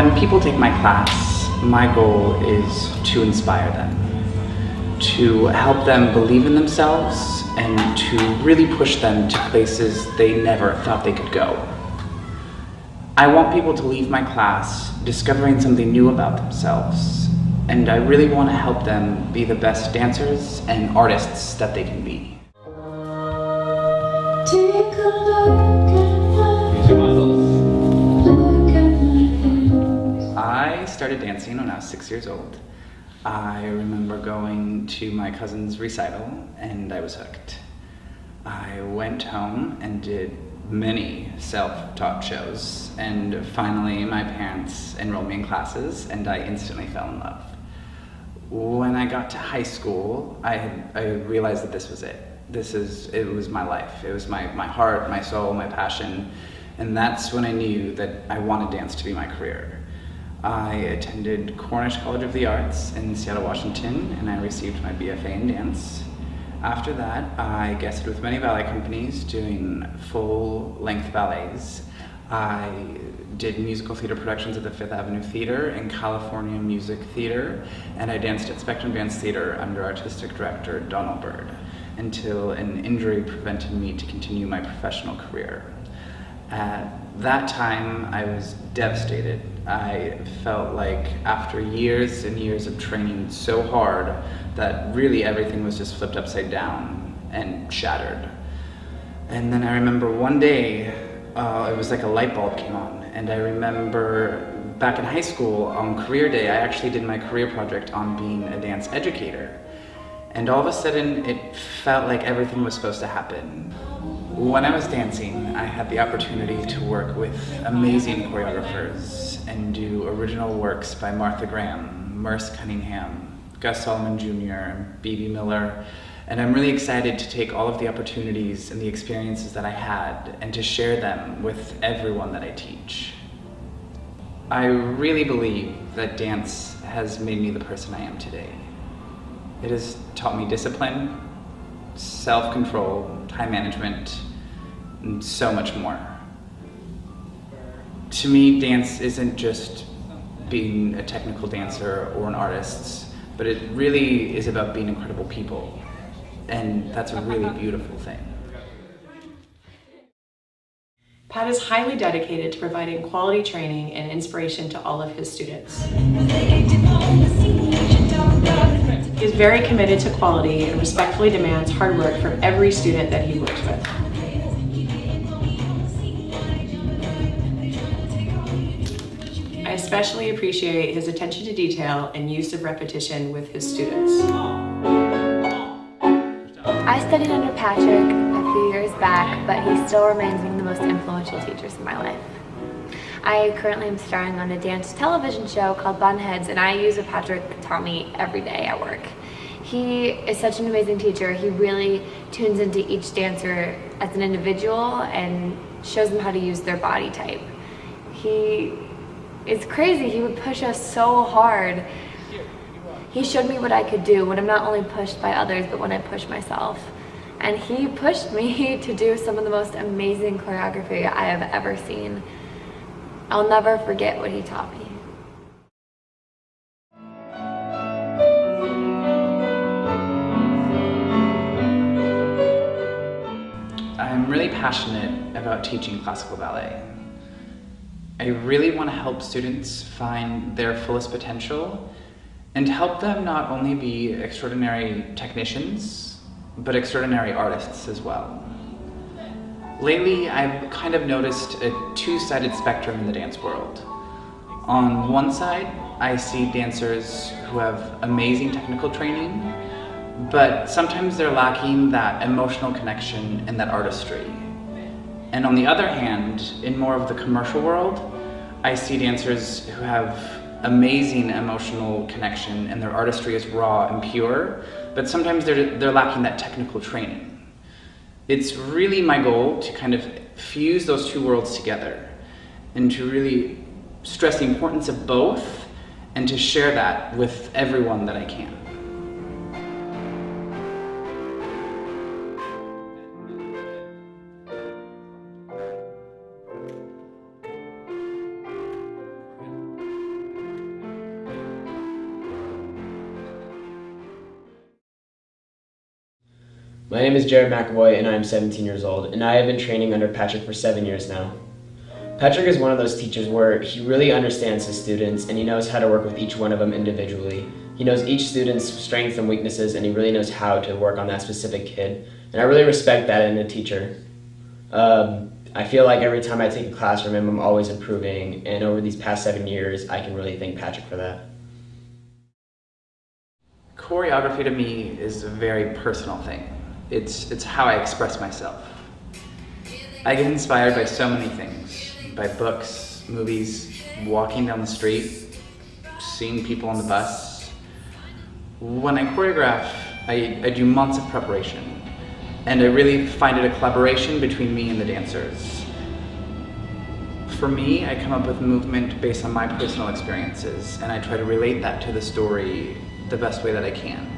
When people take my class, my goal is to inspire them, to help them believe in themselves, and to really push them to places they never thought they could go. I want people to leave my class discovering something new about themselves, and I really want to help them be the best dancers and artists that they can be. I started dancing when I was 6 years old. I remember going to my cousin's recital and I was hooked. I went home and did many self-taught shows, and finally my parents enrolled me in classes and I instantly fell in love. When I got to high school, I realized that this was it. It was my life. It was my heart, my soul, my passion, and that's when I knew that I wanted dance to be my career. I attended Cornish College of the Arts in Seattle, Washington, and I received my BFA in dance. After that, I guested with many ballet companies doing full-length ballets. I did musical theater productions at the Fifth Avenue Theater and California Music Theater, and I danced at Spectrum Dance Theater under artistic director Donald Byrd, until an injury prevented me to continue my professional career. At that time, I was devastated. I felt like after years and years of training so hard that really everything was just flipped upside down and shattered. And then I remember one day, it was like a light bulb came on, and I remember back in high school on career day, I actually did my career project on being a dance educator. And all of a sudden, it felt like everything was supposed to happen. When I was dancing, I had the opportunity to work with amazing choreographers and do original works by Martha Graham, Merce Cunningham, Gus Solomon Jr., and B.B. Miller. And I'm really excited to take all of the opportunities and the experiences that I had and to share them with everyone that I teach. I really believe that dance has made me the person I am today. It has taught me discipline, self-control, time management, and so much more. To me, dance isn't just being a technical dancer or an artist, but it really is about being incredible people. And that's a really beautiful thing. Pat is highly dedicated to providing quality training and inspiration to all of his students. He is very committed to quality and respectfully demands hard work from every student that he works with. I especially appreciate his attention to detail and use of repetition with his students. I studied under Patrick a few years back, but he still remains one of the most influential teachers in my life. I currently am starring on a dance television show called Bunheads, and I use what Patrick taught me every day at work. He is such an amazing teacher. He really tunes into each dancer as an individual and shows them how to use their body type. It's crazy. He would push us so hard. He showed me what I could do when I'm not only pushed by others, but when I push myself. And he pushed me to do some of the most amazing choreography I have ever seen. I'll never forget what he taught me. I'm really passionate about teaching classical ballet. I really want to help students find their fullest potential and help them not only be extraordinary technicians, but extraordinary artists as well. Lately, I've kind of noticed a two-sided spectrum in the dance world. On one side, I see dancers who have amazing technical training, but sometimes they're lacking that emotional connection and that artistry. And on the other hand, in more of the commercial world, I see dancers who have amazing emotional connection and their artistry is raw and pure, but sometimes they're lacking that technical training. It's really my goal to kind of fuse those two worlds together and to really stress the importance of both and to share that with everyone that I can. My name is Jared McAvoy and I am 17 years old, and I have been training under Patrick for 7 years now. Patrick is one of those teachers where he really understands his students and he knows how to work with each one of them individually. He knows each student's strengths and weaknesses, and he really knows how to work on that specific kid. And I really respect that in a teacher. I feel like every time I take a class from him, I'm always improving, and over these past 7 years, I can really thank Patrick for that. Choreography to me is a very personal thing. It's how I express myself. I get inspired by so many things, by books, movies, walking down the street, seeing people on the bus. When I choreograph, I do months of preparation, and I really find it a collaboration between me and the dancers. For me, I come up with movement based on my personal experiences, and I try to relate that to the story the best way that I can.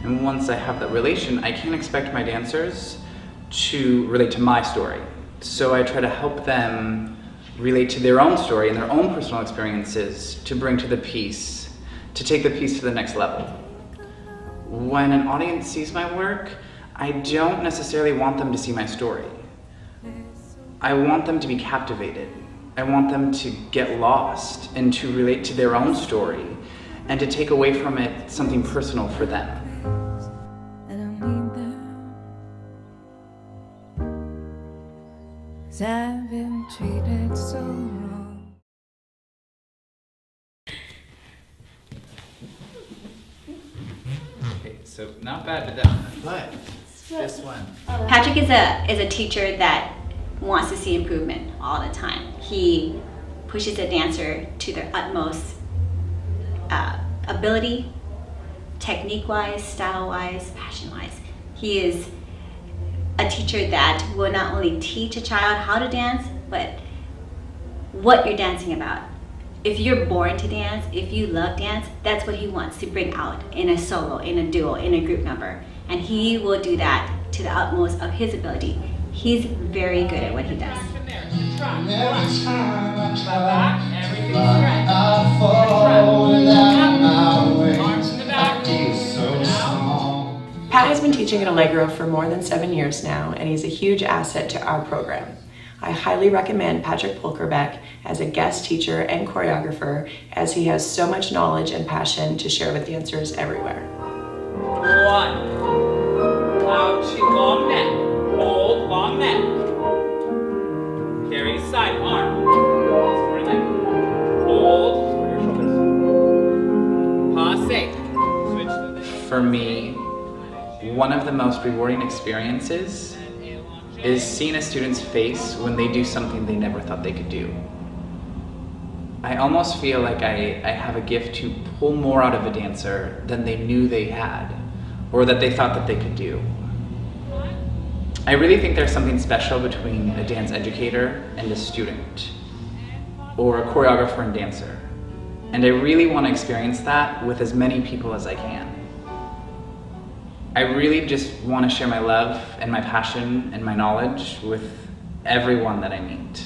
And once I have that relation, I can't expect my dancers to relate to my story. So I try to help them relate to their own story and their own personal experiences to bring to the piece, to take the piece to the next level. When an audience sees my work, I don't necessarily want them to see my story. I want them to be captivated. I want them to get lost and to relate to their own story and to take away from it something personal for them. I've been treated so wrong. Okay, so not bad with that one, but this one. Patrick is a teacher that wants to see improvement all the time. He pushes a dancer to their utmost ability, technique-wise, style-wise, passion-wise. He is a teacher that will not only teach a child how to dance, but what you're dancing about. If you're born to dance, if you love dance, that's what he wants to bring out in a solo, in a duo, in a group number. And he will do that to the utmost of his ability. He's very good at what he does. Pat has been teaching at Allegro for more than 7 years now, and he's a huge asset to our program. I highly recommend Patrick Pulkrabek as a guest teacher and choreographer, as he has so much knowledge and passion to share with dancers everywhere. 1. Out to long neck. Hold long neck. Carry side arm. Support your leg. Hold. Support your shoulders. Passe. Switch to the For me, one of the most rewarding experiences is seeing a student's face when they do something they never thought they could do. I almost feel like I have a gift to pull more out of a dancer than they knew they had, or that they thought that they could do. I really think there's something special between a dance educator and a student, or a choreographer and dancer. And I really want to experience that with as many people as I can. I really just want to share my love and my passion and my knowledge with everyone that I meet.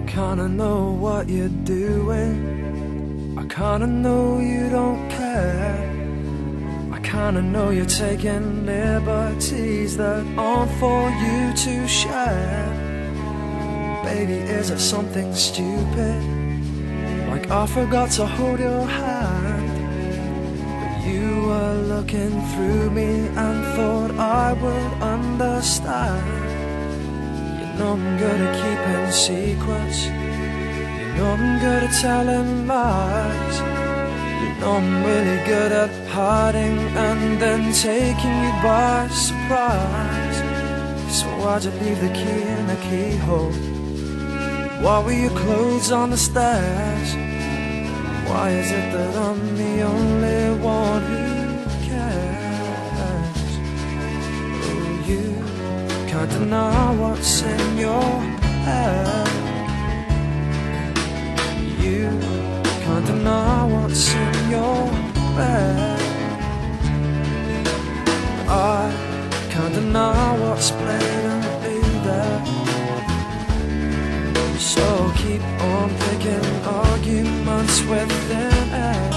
Kinda know what you're doing. I kinda know you don't care. I kinda know you're taking liberties that aren't for you to share. Baby, is it something stupid? Like I forgot to hold your hand, but you were looking through me and thought I would understand. You know I'm good at keeping secrets. You know I'm good at telling lies. You know I'm really good at hiding and then taking you by surprise. So why'd you leave the key in the keyhole? Why were your clothes on the stairs? Why is it that I'm the only one who cares? Oh, you can't deny what's in your head. You can't deny what's in your bed. I can't deny what's blatantly there. So keep on picking arguments within it.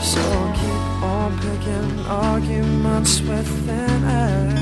So keep on picking arguments within it.